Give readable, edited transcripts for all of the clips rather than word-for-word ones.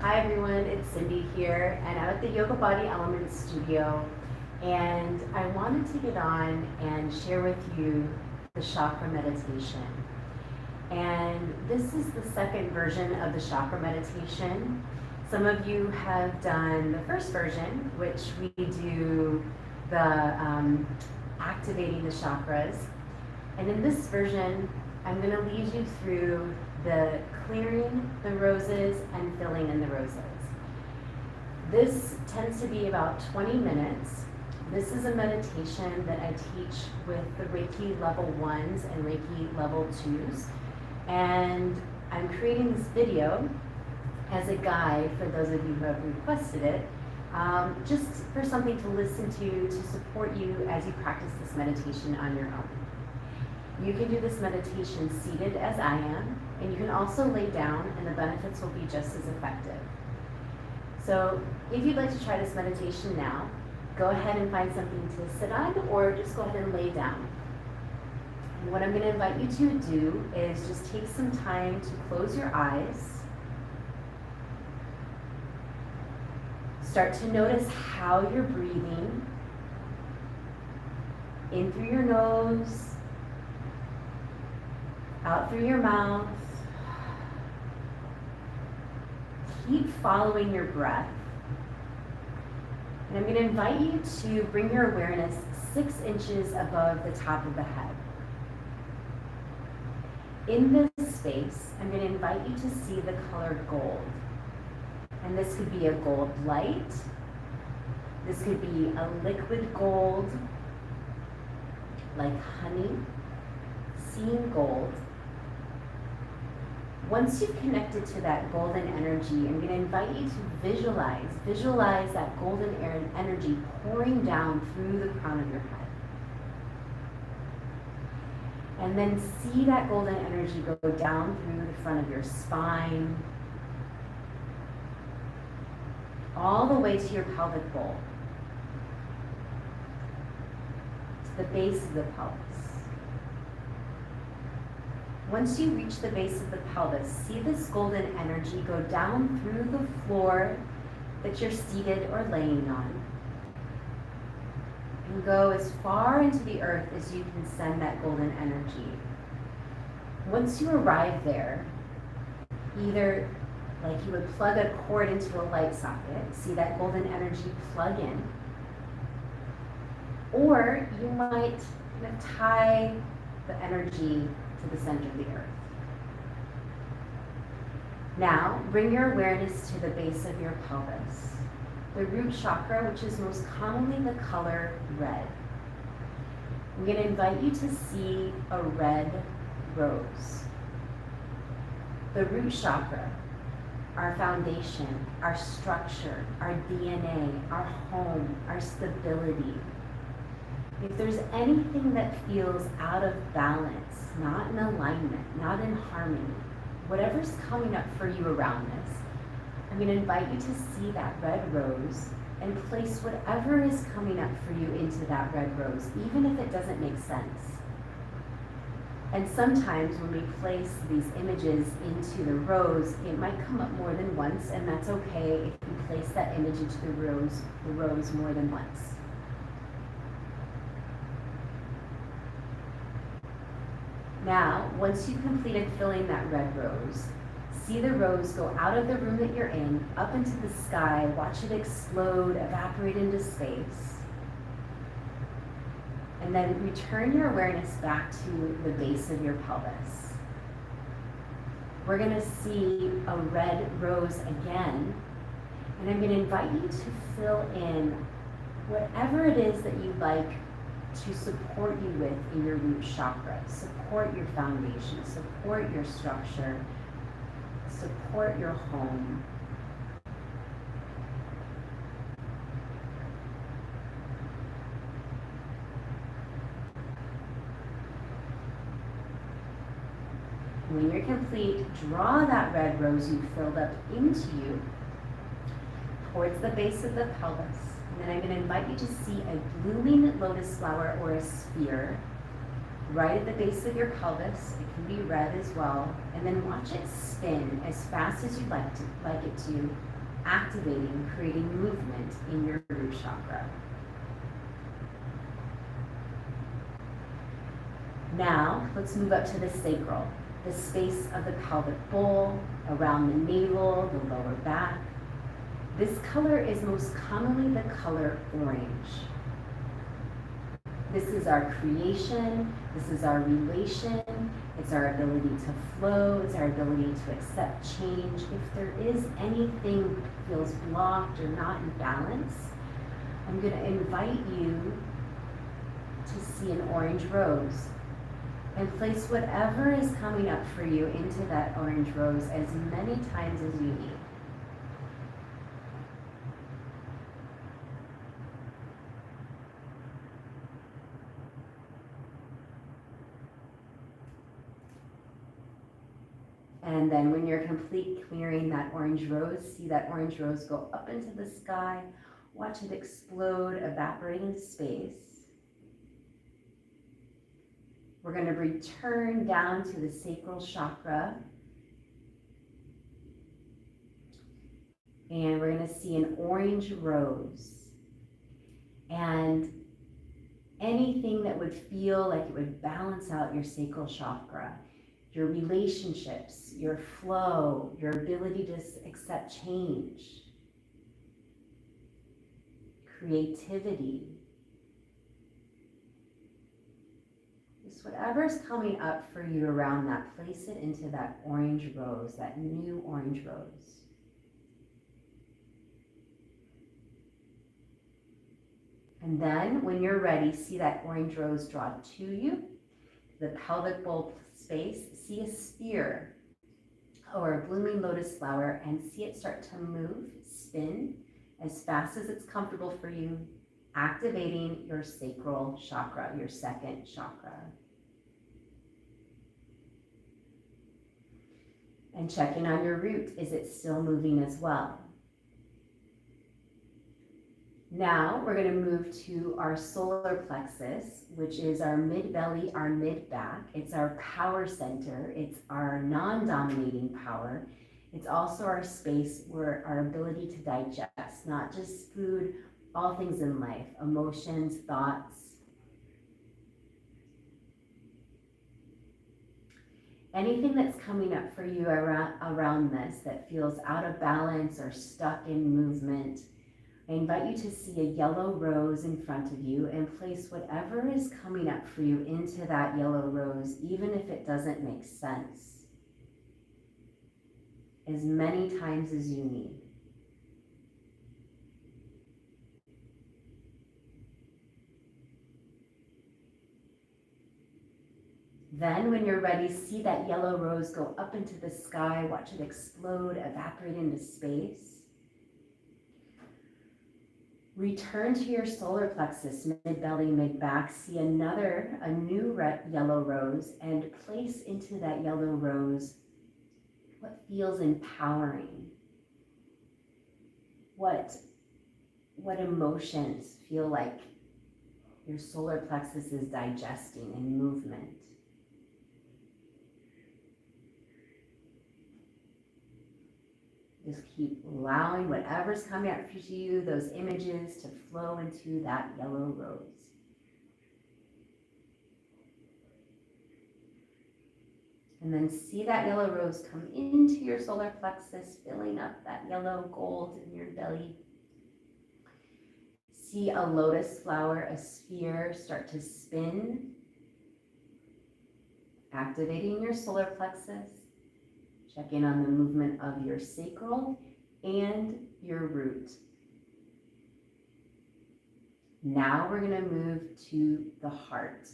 Hi everyone, it's Cindy here, and I'm at the Yoga Body Elements studio, and I wanted to get on and share with you the chakra meditation. And this is the second version of the chakra meditation. Some of you have done the first version, which we do the activating the chakras. And in this version, I'm going to lead you through the clearing the roses and filling in the roses. This tends to be about 20 minutes. This is a meditation that I teach with the Reiki level 1s and Reiki level 2s. And I'm creating this video as a guide for those of you who have requested it, just for something to listen to support you as you practice this meditation on your own. You can do this meditation seated as I am, and you can also lay down, and the benefits will be just as effective. So if you'd like to try this meditation now, go ahead and find something to sit on, or just go ahead and lay down. And what I'm going to invite you to do is just take some time to close your eyes. Start to notice how you're breathing. In through your nose, out through your mouth. Keep following your breath. And I'm going to invite you to bring your awareness 6 inches above the top of the head. In this space, I'm going to invite you to see the color gold. And this could be a gold light. This could be a liquid gold, like honey. Seeing gold. Once you've connected to that golden energy, I'm going to invite you to visualize that golden energy pouring down through the crown of your head. And then see that golden energy go down through the front of your spine, all the way to your pelvic bowl, to the base of the pelvis. Once you reach the base of the pelvis, see this golden energy go down through the floor that you're seated or laying on, and go as far into the earth as you can send that golden energy. Once you arrive there, either like you would plug a cord into a light socket, see that golden energy plug in, or you might kind of tie the energy to the center of the earth. Now, bring your awareness to the base of your pelvis, the root chakra, which is most commonly the color red. I'm going to invite you to see a red rose. The root chakra, our foundation, our structure, our DNA, our home, our stability. If there's anything that feels out of balance, not in alignment, not in harmony, whatever's coming up for you around this, I'm going to invite you to see that red rose and place whatever is coming up for you into that red rose, even if it doesn't make sense. And sometimes when we place these images into the rose, it might come up more than once, and that's okay if you place that image into the rose more than once. Now, once you've completed filling that red rose, see the rose go out of the room that you're in, up into the sky, watch it explode, evaporate into space, and then return your awareness back to the base of your pelvis. We're going to see a red rose again, and I'm going to invite you to fill in whatever it is that you'd like to support you with in your root chakra, support your foundation, support your structure, support your home. When you're complete, draw that red rose you filled up into you towards the base of the pelvis. And then I'm going to invite you to see a blooming lotus flower or a sphere right at the base of your pelvis. It can be red as well. And then watch it spin as fast as you'd like it to activating, creating movement in your root chakra. Now, let's move up to the sacral, the space of the pelvic bowl, around the navel, the lower back. This color is most commonly the color orange. This is our creation, this is our relation, it's our ability to flow, it's our ability to accept change. If there is anything that feels blocked or not in balance, I'm going to invite you to see an orange rose and place whatever is coming up for you into that orange rose as many times as you need. And then when you're complete clearing that orange rose, see that orange rose go up into the sky, watch it explode, evaporate into space. We're going to return down to the sacral chakra. And we're going to see an orange rose. And anything that would feel like it would balance out your sacral chakra, your relationships, your flow, your ability to accept change, creativity. Just whatever's coming up for you around that, place it into that orange rose, that new orange rose. And then when you're ready, see that orange rose draw to you, the pelvic bowl space, see a sphere or a blooming lotus flower and see it start to move, spin as fast as it's comfortable for you, activating your sacral chakra, your second chakra. And checking on your root, is it still moving as well? Now we're going to move to our solar plexus, which is our mid-belly, our mid-back. It's our power center. It's our non-dominating power. It's also our space where our ability to digest, not just food, all things in life, emotions, thoughts. Anything that's coming up for you around this that feels out of balance or stuck in movement, I invite you to see a yellow rose in front of you and place whatever is coming up for you into that yellow rose, even if it doesn't make sense, as many times as you need. Then when you're ready, see that yellow rose go up into the sky, watch it explode, evaporate into space. Return to your solar plexus, mid-belly, mid-back. See a new yellow rose and place into that yellow rose what feels empowering. What emotions feel like your solar plexus is digesting in movement. Just keep allowing whatever's coming out for you, those images, to flow into that yellow rose. And then see that yellow rose come into your solar plexus, filling up that yellow gold in your belly. See a lotus flower, a sphere, start to spin, activating your solar plexus. Check in on the movement of your sacral and your root. Now we're going to move to the heart,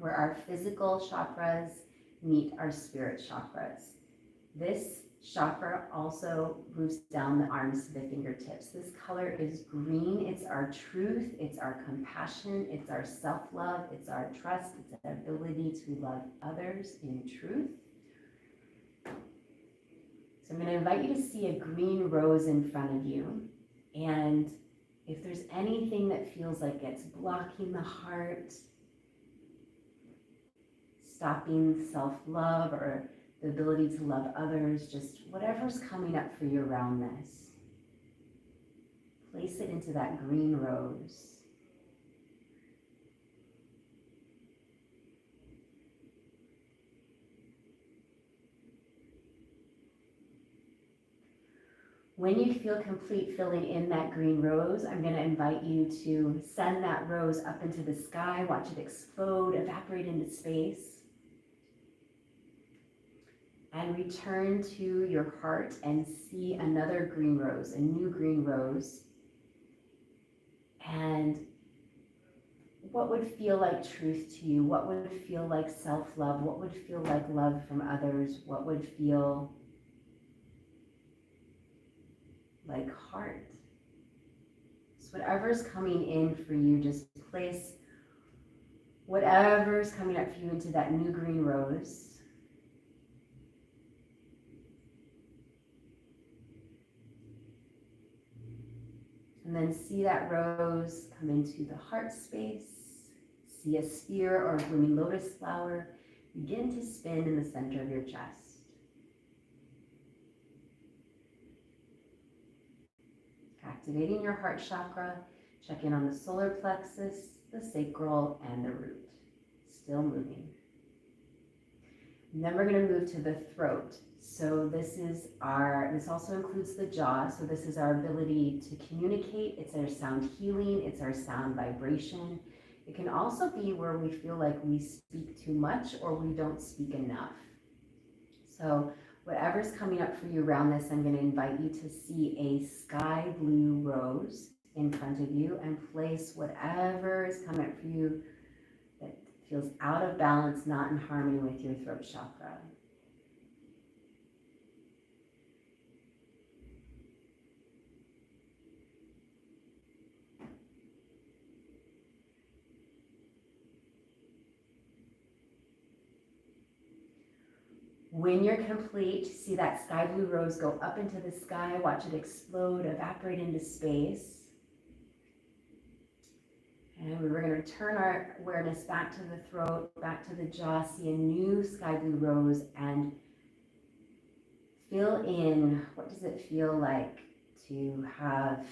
where our physical chakras meet our spirit chakras. This chakra also moves down the arms to the fingertips. This color is green. It's our truth. It's our compassion. It's our self-love. It's our trust. It's our ability to love others in truth. So I'm going to invite you to see a green rose in front of you. And if there's anything that feels like it's blocking the heart, stopping self-love, or the ability to love others, just whatever's coming up for you around this. Place it into that green rose. When you feel complete filling in that green rose, I'm going to invite you to send that rose up into the sky, watch it explode, evaporate into space, and return to your heart and see another green rose, a new green rose. And what would feel like truth to you? What would feel like self-love? What would feel like love from others? What would feel like heart? So whatever's coming in for you, just place whatever's coming up for you into that new green rose. And then see that rose come into the heart space. See a sphere or a blooming lotus flower begin to spin in the center of your chest. Activating your heart chakra, check in on the solar plexus, the sacral, and the root. Still moving. And then we're going to move to the throat. So this also includes the jaw. So this is our ability to communicate. It's our sound healing. It's our sound vibration. It can also be where we feel like we speak too much or we don't speak enough. So whatever's coming up for you around this, I'm going to invite you to see a sky blue rose in front of you and place whatever is coming up for you that feels out of balance, not in harmony with your throat chakra. When you're complete, see that sky blue rose go up into the sky, watch it explode, evaporate into space. And we're going to turn our awareness back to the throat, back to the jaw, see a new sky blue rose, and fill in, what does it feel like to have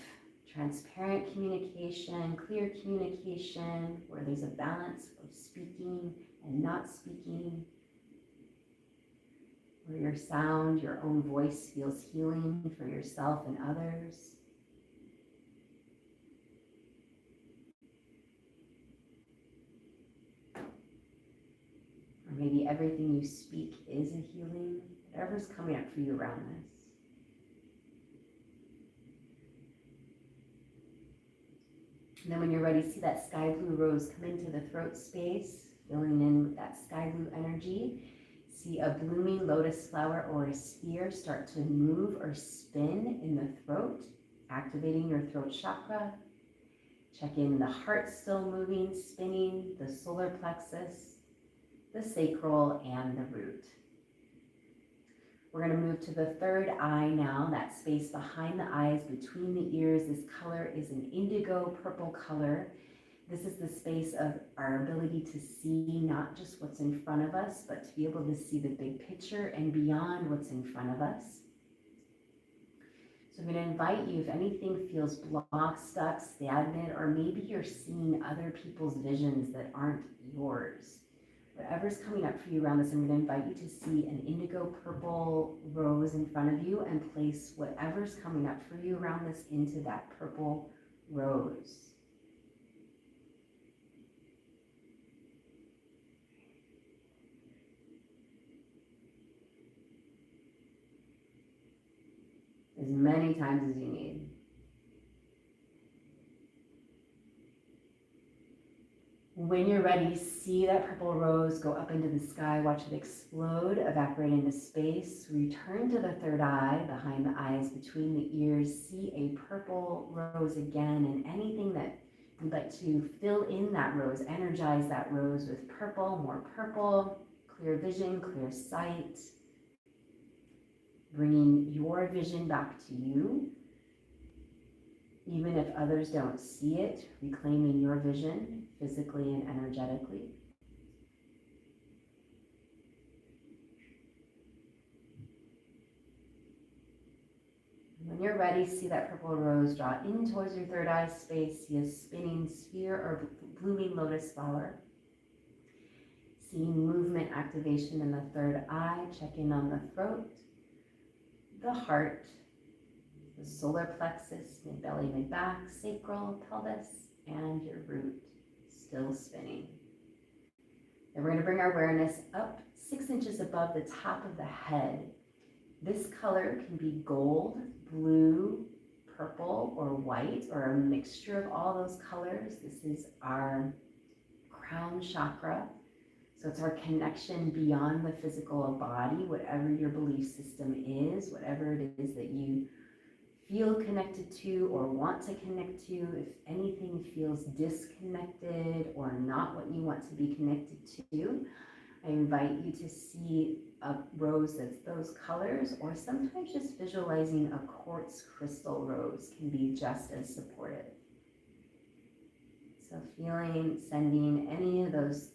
transparent communication, clear communication, where there's a balance of speaking and not speaking, where your sound, your own voice feels healing for yourself and others. Or maybe everything you speak is a healing, whatever's coming up for you around this. And then when you're ready, see that sky blue rose come into the throat space, filling in with that sky blue energy. See a blooming lotus flower or a sphere start to move or spin in the throat, activating your throat chakra. Check in the heart still moving, spinning, the solar plexus, the sacral, and the root. We're going to move to the third eye now, that space behind the eyes, between the ears. This color is an indigo purple color. This is the space of our ability to see not just what's in front of us, but to be able to see the big picture and beyond what's in front of us. So I'm going to invite you, if anything feels blocked, stuck, stagnant, or maybe you're seeing other people's visions that aren't yours, whatever's coming up for you around this, I'm going to invite you to see an indigo purple rose in front of you and place whatever's coming up for you around this into that purple rose. As many times as you need. When you're ready, see that purple rose go up into the sky, watch it explode, evaporate into space. Return to the third eye, behind the eyes, between the ears. See a purple rose again, and anything that you'd like to fill in that rose, energize that rose with purple, more purple, clear vision, clear sight. Bringing your vision back to you, even if others don't see it, reclaiming your vision physically and energetically. When you're ready, see that purple rose draw in towards your third eye space. See a spinning sphere or blooming lotus flower. Seeing movement activation in the third eye. Check in on the throat, the heart, the solar plexus, mid-belly, mid-back, sacral, pelvis, and your root, still spinning. And we're going to bring our awareness up 6 inches above the top of the head. This color can be gold, blue, purple, or white, or a mixture of all those colors. This is our crown chakra. So it's our connection beyond the physical body, whatever your belief system is, whatever it is that you feel connected to or want to connect to. If anything feels disconnected or not what you want to be connected to, I invite you to see a rose that's those colors, or sometimes just visualizing a quartz crystal rose can be just as supportive. So feeling, sending any of those,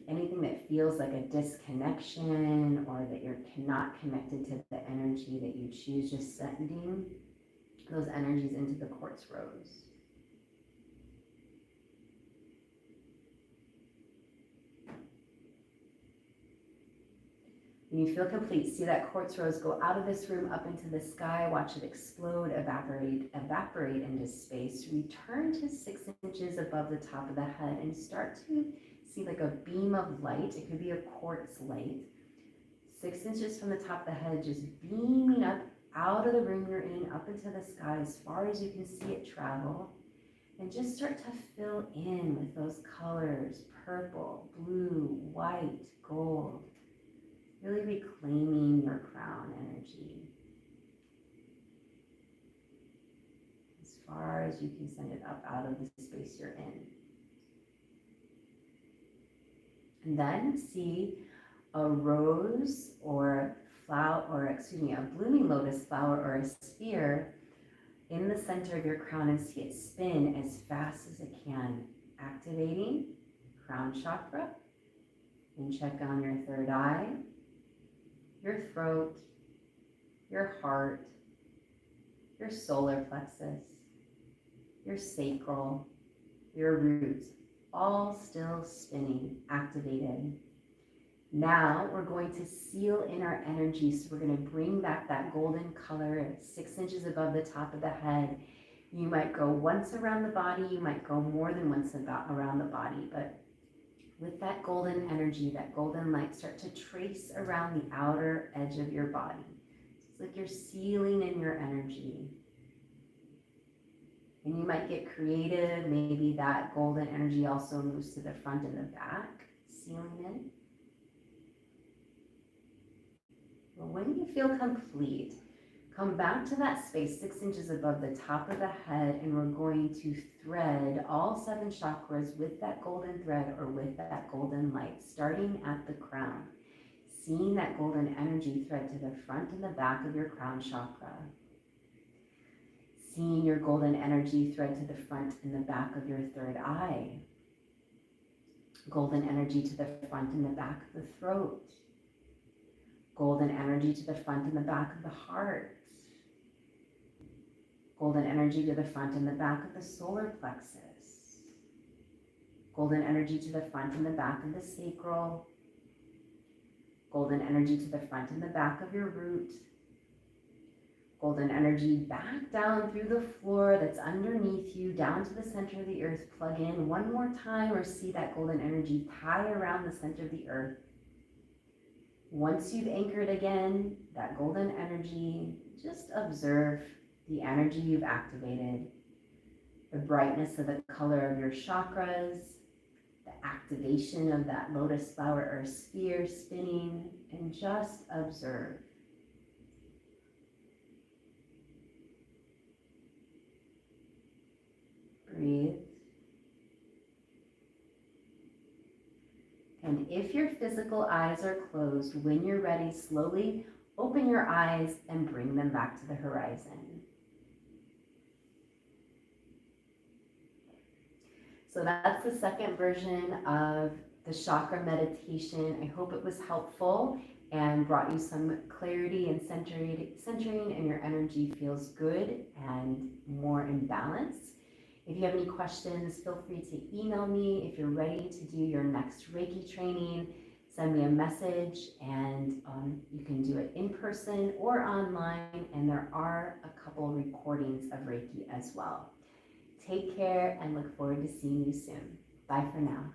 anything that feels like a disconnection or that you're not connected to the energy that you choose, just sending those energies into the quartz rose. When you feel complete, see that quartz rose go out of this room up into the sky, watch it explode, evaporate into space, return to 6 inches above the top of the head and start to see like a beam of light. It could be a quartz light. 6 inches from the top of the head, just beaming up out of the room you're in, up into the sky as far as you can see it travel. And just start to fill in with those colors, purple, blue, white, gold. Really reclaiming your crown energy as far as you can send it up out of the space you're in. And then see a rose or a blooming lotus flower or a sphere in the center of your crown and see it spin as fast as it can, activating crown chakra. And check on your third eye, your throat, your heart, your solar plexus, your sacral, your roots, all still spinning, activated. Now we're going to seal in our energy. So we're going to bring back that golden color at 6 inches above the top of the head. You might go once around the body, you might go more than once around the body, but with that golden energy, that golden light, start to trace around the outer edge of your body. It's like you're sealing in your energy. And you might get creative. Maybe that golden energy also moves to the front and the back, sealing in. Well, when you feel complete, come back to that space 6 inches above the top of the head, and we're going to thread all 7 chakras with that golden thread or with that golden light, starting at the crown. Seeing that golden energy thread to the front and the back of your crown chakra. Seeing your golden energy thread to the front and the back of your third eye. Golden energy to the front and the back of the throat. Golden energy to the front and the back of the heart. Golden energy to the front and the back of the solar plexus. Golden energy to the front and the back of the sacral. Golden energy to the front and the back of your root. Golden energy back down through the floor that's underneath you, down to the center of the earth. Plug in one more time, or see that golden energy tie around the center of the earth. Once you've anchored again, that golden energy, just observe the energy you've activated, the brightness of the color of your chakras, the activation of that lotus flower or sphere spinning, and just observe. Breathe. And if your physical eyes are closed, when you're ready, slowly open your eyes and bring them back to the horizon. So that's the second version of the chakra meditation. I hope it was helpful. and brought you some clarity and centering, and your energy feels good and more in balance. If you have any questions, feel free to email me. If you're ready to do your next Reiki training, send me a message, and you can do it in person or online, and there are a couple recordings of Reiki as well. Take care and look forward to seeing you soon. Bye for now.